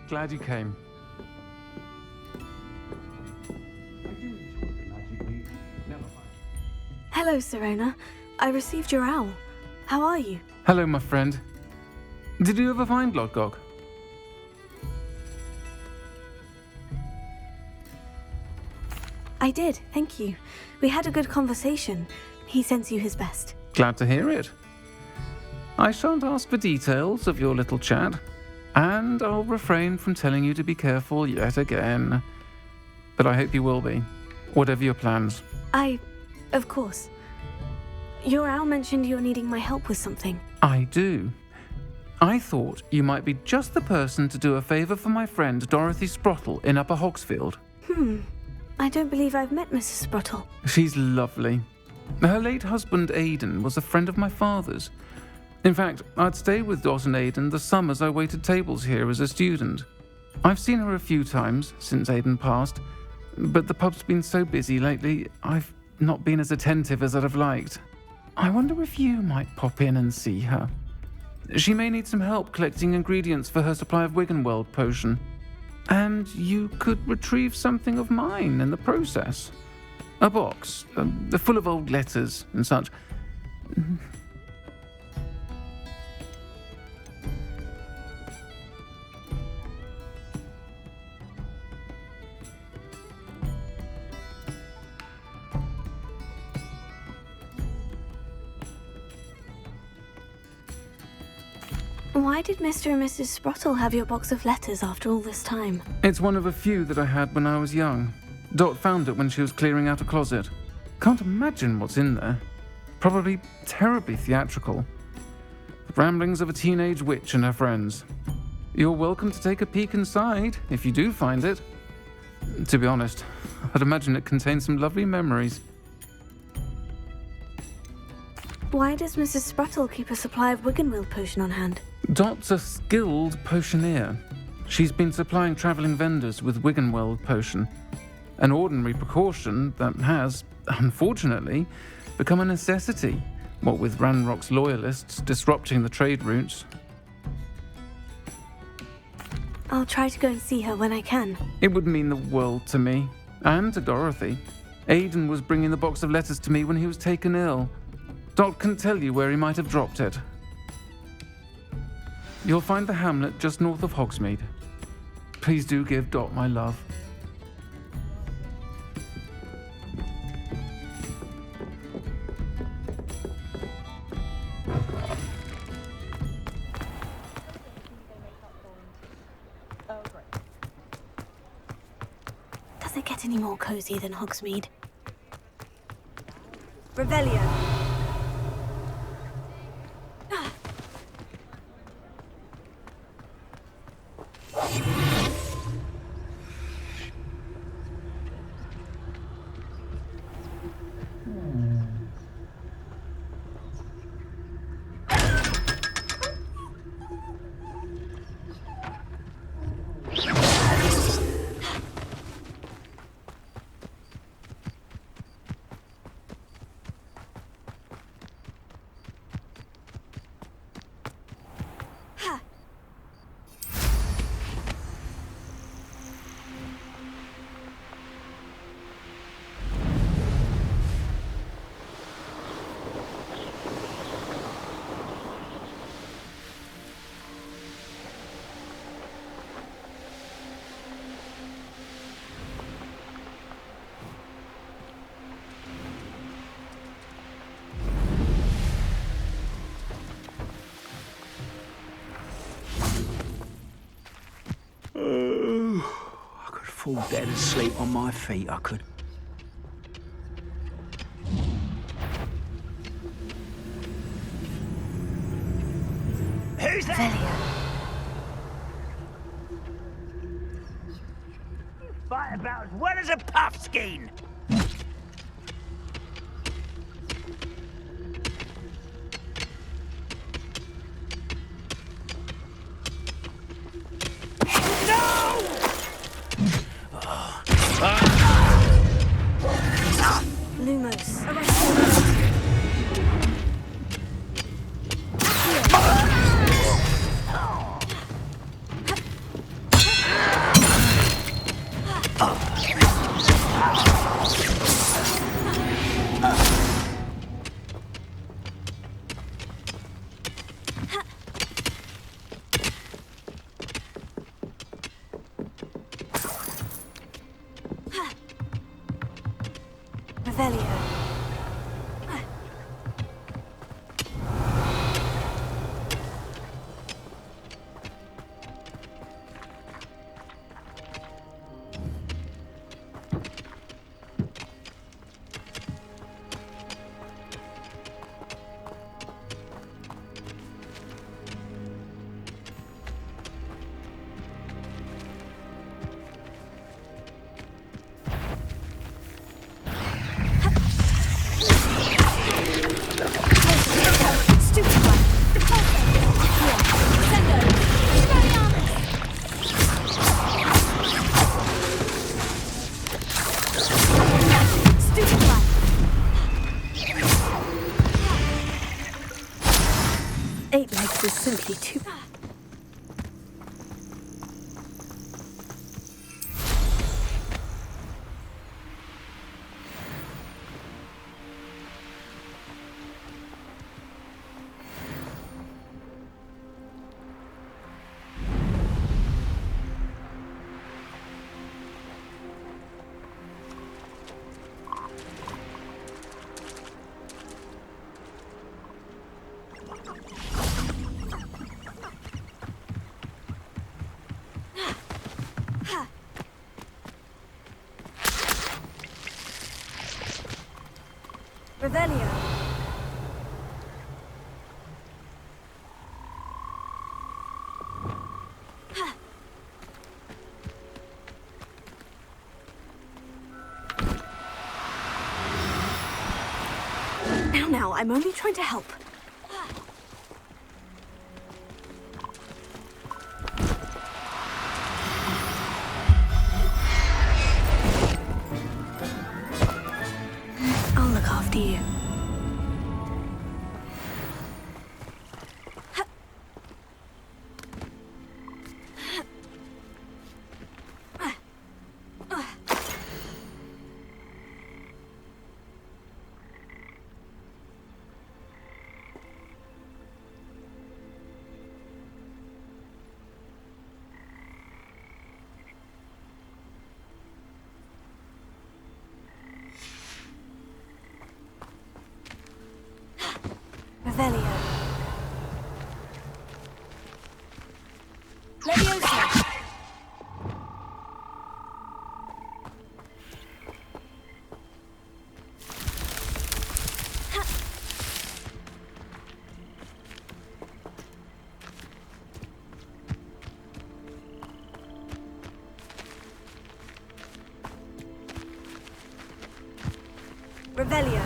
Glad you came. Hello, Serena. I received your owl. How are you? Hello, my friend. Did you ever find Lodgok? I did, thank you. We had a good conversation. He sends you his best. Glad to hear it. I shan't ask for details of your little chat, and I'll refrain from telling you to be careful yet again. But I hope you will be, whatever your plans. Of course. Your owl mentioned you're needing my help with something. I do. I thought you might be just the person to do a favour for my friend Dorothy Sprottle in Upper Hogsfield. I don't believe I've met Mrs. Sprottle. She's lovely. Her late husband Aidan was a friend of my father's. In fact, I'd stayed with Dot and Aidan the summers I waited tables here as a student. I've seen her a few times since Aidan passed, but the pub's been so busy lately, I've not been as attentive as I'd have liked. I wonder if you might pop in and see her. She may need some help collecting ingredients for her supply of Wiggenweld potion. And you could retrieve something of mine in the process. A box, full of old letters and such. Why did Mr. and Mrs. Sprottle have your box of letters after all this time? It's one of a few that I had when I was young. Dot found it when she was clearing out a closet. Can't imagine what's in there. Probably terribly theatrical. The ramblings of a teenage witch and her friends. You're welcome to take a peek inside, if you do find it. To be honest, I'd imagine it contains some lovely memories. Why does Mrs. Sprottle keep a supply of Wiggenweld potion on hand? Dot's a skilled potioneer. She's been supplying travelling vendors with Wiggenweld potion. An ordinary precaution that has, unfortunately, become a necessity, what with Ranrock's loyalists disrupting the trade routes. I'll try to go and see her when I can. It would mean the world to me, and to Dorothy. Aidan was bringing the box of letters to me when he was taken ill. Dot can tell you where he might have dropped it. You'll find the hamlet just north of Hogsmeade. Please do give Dot my love. Does it get any more cozy than Hogsmeade? Revelio. I could fall dead asleep on my feet, I could. Who's that? You fight about as well as a puffskein. Lumos. 8 legs is simply too... Revelio. Now, I'm only trying to help. I'll look after you. Revelio. Leviosa. Revelio.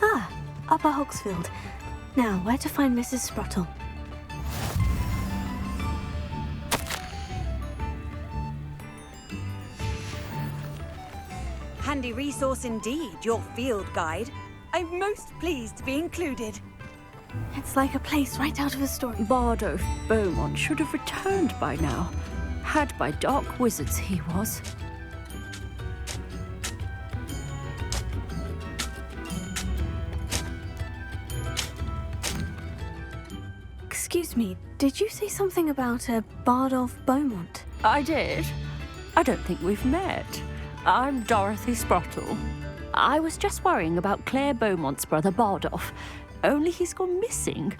Ah, Upper Hogsfield. Now, where to find Mrs. Sprottle? Handy resource indeed, your field guide. I'm most pleased to be included. It's like a place right out of a story. Bardolph Beaumont should have returned by now. Had by dark wizards he was. Excuse me, did you say something about a Bardolph Beaumont? I did. I don't think we've met. I'm Dorothy Sprottle. I was just worrying about Claire Beaumont's brother Bardolph, only he's gone missing.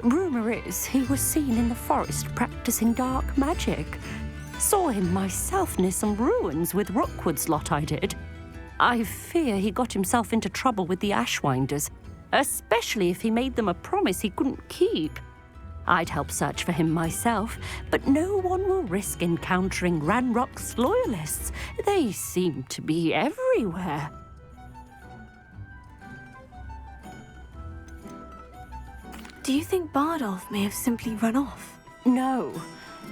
Rumour is he was seen in the forest practicing dark magic. Saw him myself near some ruins with Rookwood's lot I did. I fear he got himself into trouble with the Ashwinders, especially if he made them a promise he couldn't keep. I'd help search for him myself, but no one will risk encountering Ranrock's loyalists. They seem to be everywhere. Do you think Bardolph may have simply run off? No.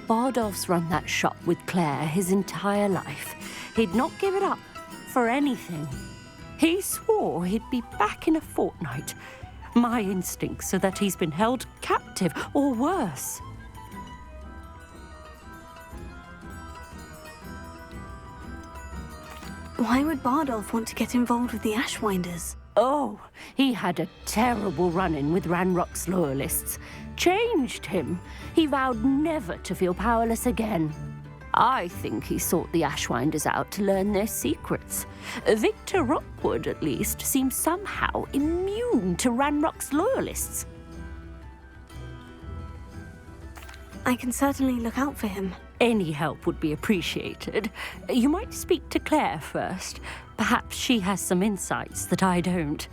Bardolph's run that shop with Claire his entire life. He'd not give it up for anything. He swore he'd be back in a fortnight. My instincts are that he's been held captive, or worse. Why would Bardolph want to get involved with the Ashwinders? Oh, he had a terrible run-in with Ranrock's loyalists. Changed him. He vowed never to feel powerless again. I think he sought the Ashwinders out to learn their secrets. Victor Rockwood, at least, seems somehow immune to Ranrock's loyalists. I can certainly look out for him. Any help would be appreciated. You might speak to Claire first. Perhaps she has some insights that I don't.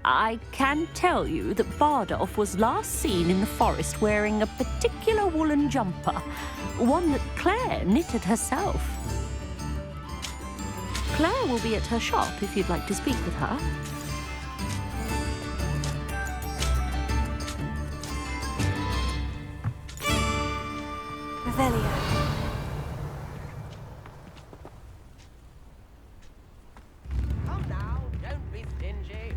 I can tell you that Bardolph was last seen in the forest wearing a particular woolen jumper, one that Claire knitted herself. Claire will be at her shop if you'd like to speak with her. Revelio. Come now, don't be stingy.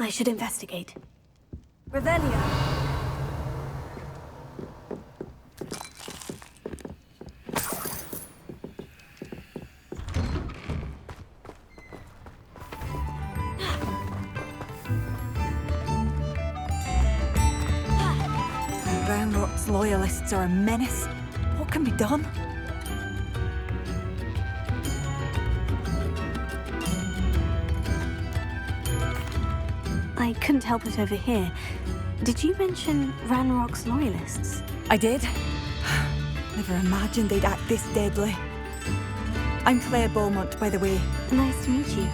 I should investigate. Revelio. Ranrock's loyalists are a menace. What can be done? I couldn't help but overhear. Did you mention Ranrock's loyalists? I did. Never imagined they'd act this deadly. I'm Claire Beaumont, by the way. Nice to meet you.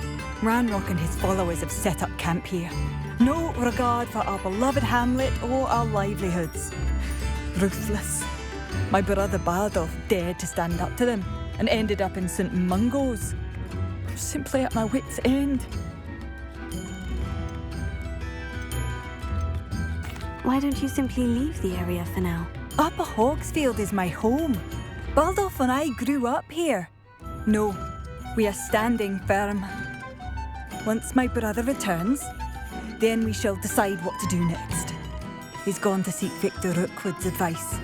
Ranrock and his followers have set up camp here. No regard for our beloved hamlet or our livelihoods. Ruthless. My brother Bardolph dared to stand up to them and ended up in St. Mungo's. Simply at my wit's end. Why don't you simply leave the area for now? Upper Hogsfield is my home. Bardolph and I grew up here. No, we are standing firm. Once my brother returns, then we shall decide what to do next. He's gone to seek Victor Rookwood's advice.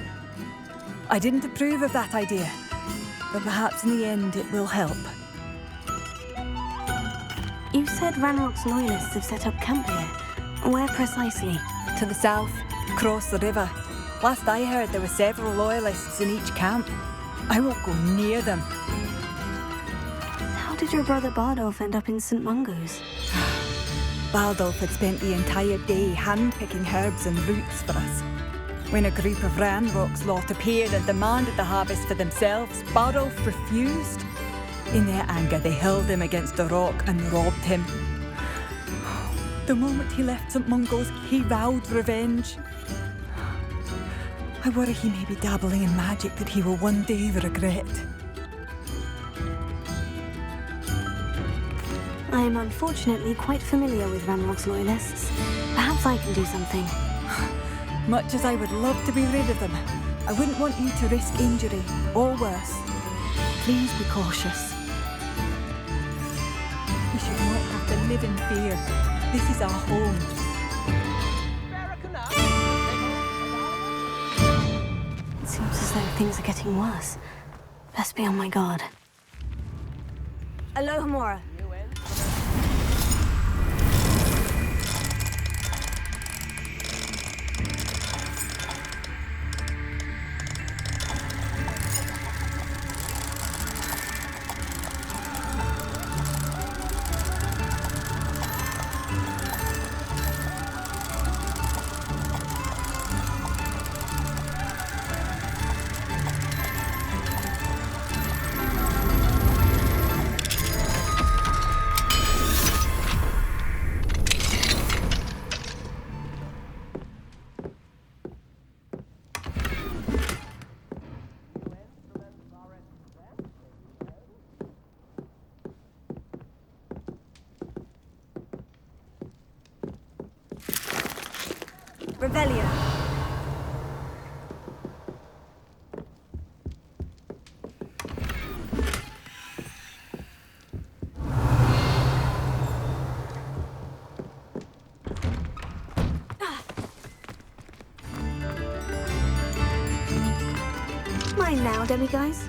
I didn't approve of that idea, but perhaps in the end it will help. You said Ranrock's loyalists have set up camp here. Where precisely? To the south, across the river. Last I heard, there were several loyalists in each camp. I won't go near them. How did your brother Bardolph end up in St. Mungo's? Bardolph had spent the entire day hand-picking herbs and roots for us. When a group of Ranrock's lot appeared and demanded the harvest for themselves, Bardolph refused. In their anger, they hurled him against a rock and robbed him. The moment he left St. Mungo's, he vowed revenge. I worry he may be dabbling in magic that he will one day regret. I am unfortunately quite familiar with Ranrock's loyalists. Perhaps I can do something. Much as I would love to be rid of them, I wouldn't want you to risk injury, or worse. Please be cautious. We should not have to live in fear. This is our home. It seems as though things are getting worse. Best be on my guard. Alohomora. Revelio. Mine now, demiguise.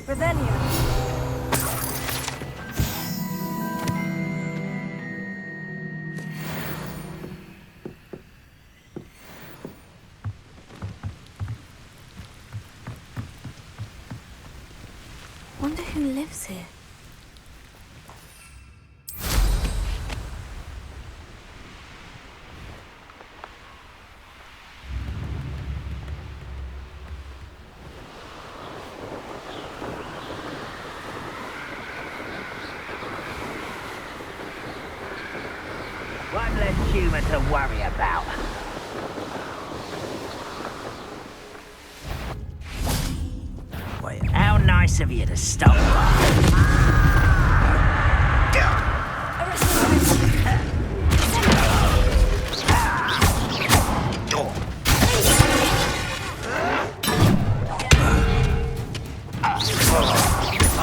Revelio. Wonder who lives here. One less human to worry about. Wait, how nice of you to stop by.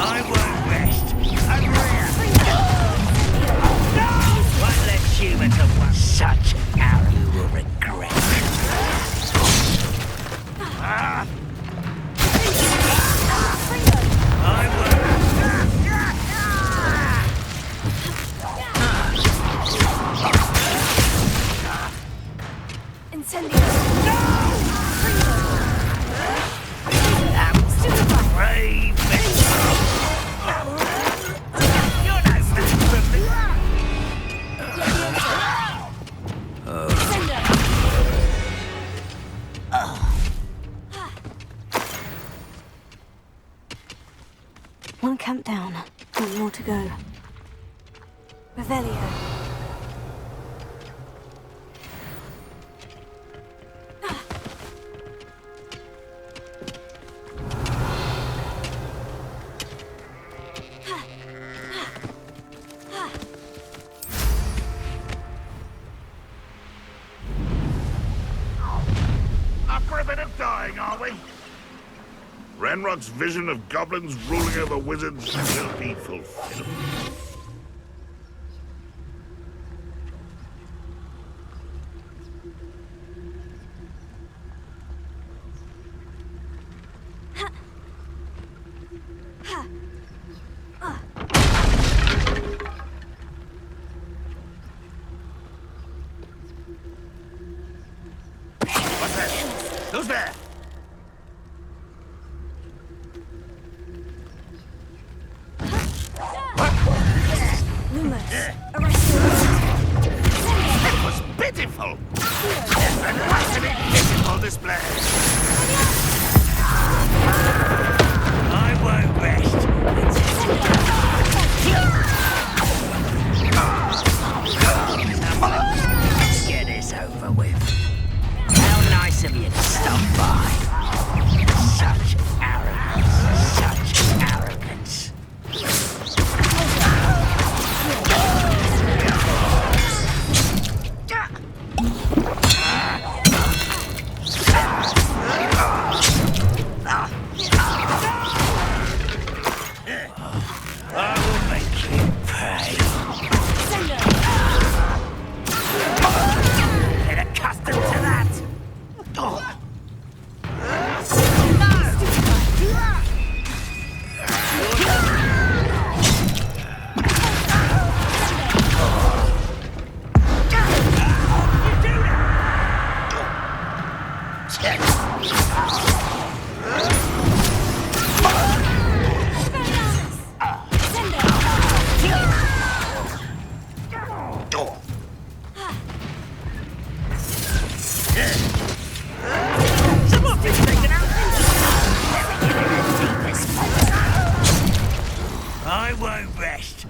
I won't rest. Over here. One less human to worry. Such arrow you will regret. I won't. Incendio. Brave men. You're no match for me. One camp down, one more to go. Revelio. Up for a bit of dying, are we? Renrock's vision of goblins ruling over wizards will be fulfilled. What's that? Who's there? Lumos. It was pitiful! An utterly pitiful display! I won't rest. Let's get this over with. How nice of you to stop by. Such arrogance. Such arrogance. I will make you pay. Get accustomed to that. Some more fish taken out. I won't rest.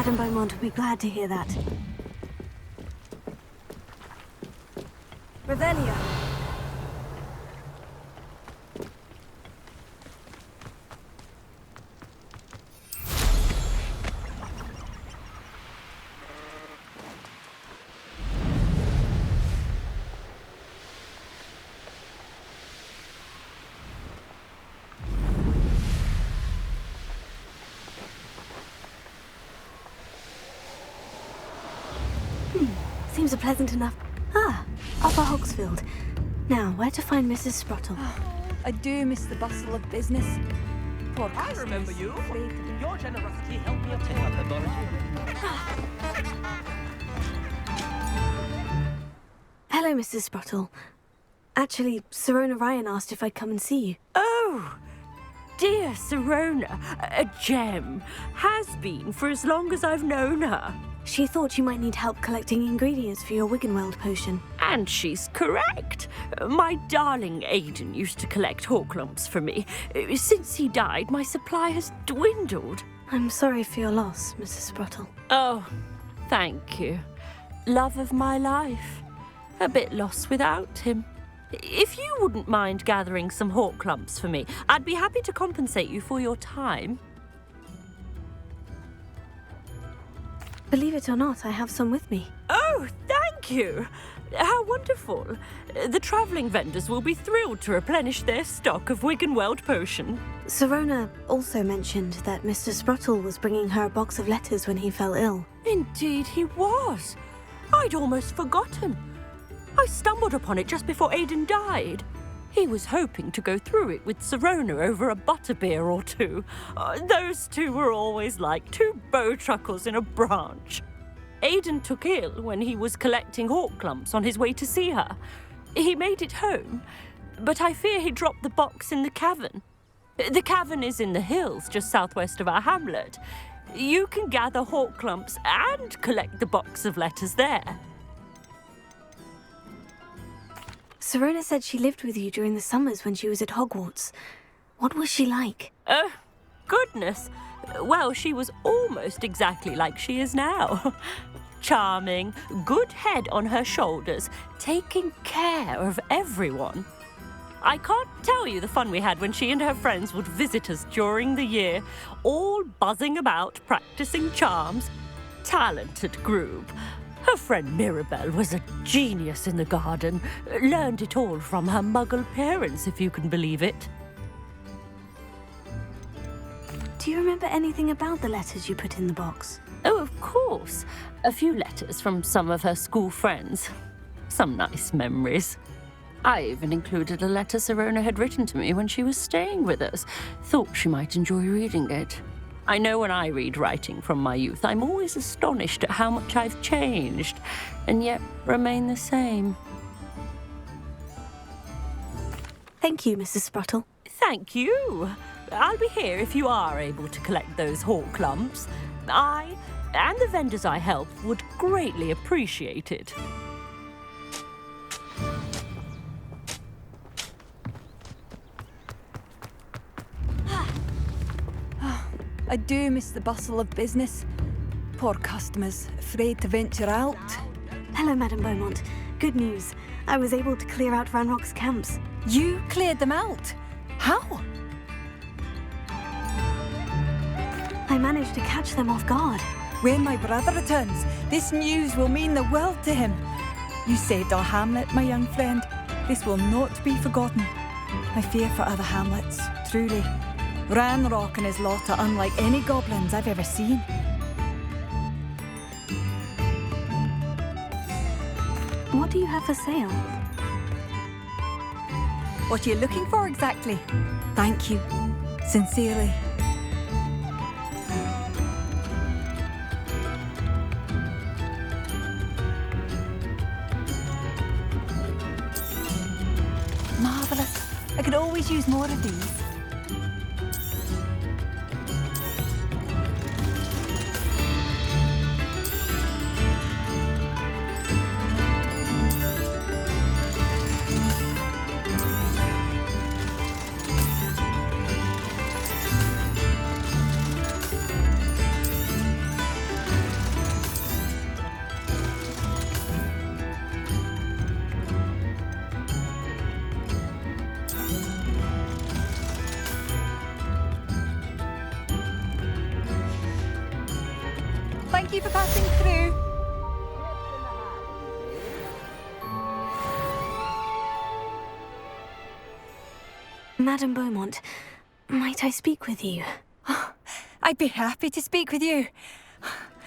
Madame Beaumont will be glad to hear that. Revelio. Seems a pleasant enough... Ah, Upper Hogsfield. Now, where to find Mrs. Sprottle? I do miss the bustle of business. Poor I customers, remember you. afraid to be- Your generosity helped me obtain my pathology. Hello, Mrs. Sprottle. Actually, Sirona Ryan asked if I'd come and see you. Oh, dear Sirona, a gem. Has been for as long as I've known her. She thought you might need help collecting ingredients for your Wiggenweld potion. And she's correct. My darling Aidan used to collect Horklumps for me. Since he died, my supply has dwindled. I'm sorry for your loss, Mrs. Sprottle. Oh, thank you. Love of my life. A bit lost without him. If you wouldn't mind gathering some Horklumps for me, I'd be happy to compensate you for your time. Believe it or not, I have some with me. Oh, thank you. How wonderful. The travelling vendors will be thrilled to replenish their stock of Wiggenweld potion. Sirona also mentioned that Mr. Sprottle was bringing her a box of letters when he fell ill. Indeed he was. I'd almost forgotten. I stumbled upon it just before Aidan died. He was hoping to go through it with Sirona over a butterbeer or two. Those two were always like two bowtruckles in a branch. Aidan took ill when he was collecting Horklumps on his way to see her. He made it home, but I fear he dropped the box in the cavern. The cavern is in the hills just southwest of our hamlet. You can gather Horklumps and collect the box of letters there. Sirona said she lived with you during the summers when she was at Hogwarts. What was she like? Goodness. Well, she was almost exactly like she is now. Charming, good head on her shoulders, taking care of everyone. I can't tell you the fun we had when she and her friends would visit us during the year, all buzzing about, practicing charms. Talented group. Her friend Mirabelle was a genius in the garden. Learned it all from her muggle parents, if you can believe it. Do you remember anything about the letters you put in the box? Oh, of course. A few letters from some of her school friends. Some nice memories. I even included a letter Sirona had written to me when she was staying with us. Thought she might enjoy reading it. I know when I read writing from my youth, I'm always astonished at how much I've changed, and yet remain the same. Thank you, Mrs. Sprottle. Thank you. I'll be here if you are able to collect those Horklumps. I, and the vendors I help, would greatly appreciate it. I do miss the bustle of business. Poor customers, afraid to venture out. Hello, Madame Beaumont. Good news. I was able to clear out Ranrock's camps. You cleared them out? How? I managed to catch them off guard. When my brother returns, this news will mean the world to him. You saved our hamlet, my young friend. This will not be forgotten. I fear for other hamlets, truly. Ranrock and his lot are unlike any goblins I've ever seen. What do you have for sale? What are you looking for exactly? Thank you. Sincerely. Marvellous. I could always use more of these. Thank you for passing through. Madame Beaumont, might I speak with you? I'd be happy to speak with you.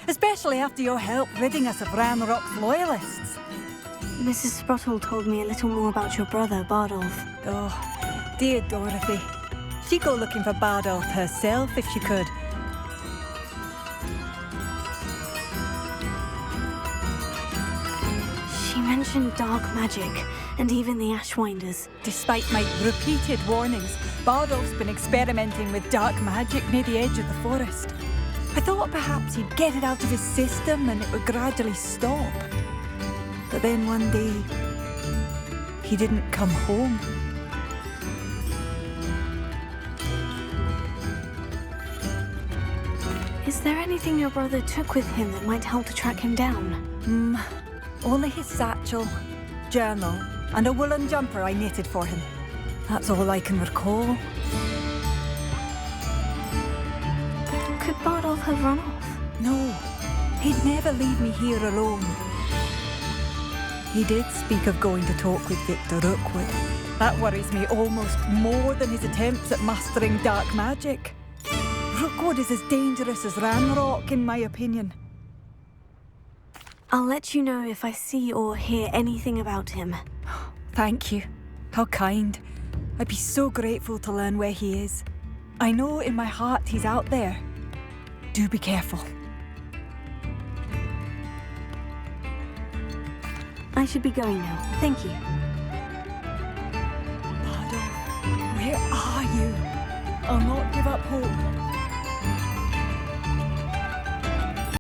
Especially after your help ridding us of Ranrock's loyalists. Mrs. Sprottle told me a little more about your brother, Bardolph. Oh, dear Dorothy. She'd go looking for Bardolph herself if she could. She mentioned dark magic, and even the Ashwinders. Despite my repeated warnings, Bardolph's been experimenting with dark magic near the edge of the forest. I thought perhaps he'd get it out of his system and it would gradually stop. But then one day, he didn't come home. Is there anything your brother took with him that might help to track him down? Only his satchel, journal, and a woolen jumper I knitted for him. That's all I can recall. Could Bardolph have run off? No, he'd never leave me here alone. He did speak of going to talk with Victor Rookwood. That worries me almost more than his attempts at mastering dark magic. Rookwood is as dangerous as Ranrock, in my opinion. I'll let you know if I see or hear anything about him. Thank you. How kind. I'd be so grateful to learn where he is. I know in my heart he's out there. Do be careful. I should be going now. Thank you. Bardolph, where are you? I'll not give up hope.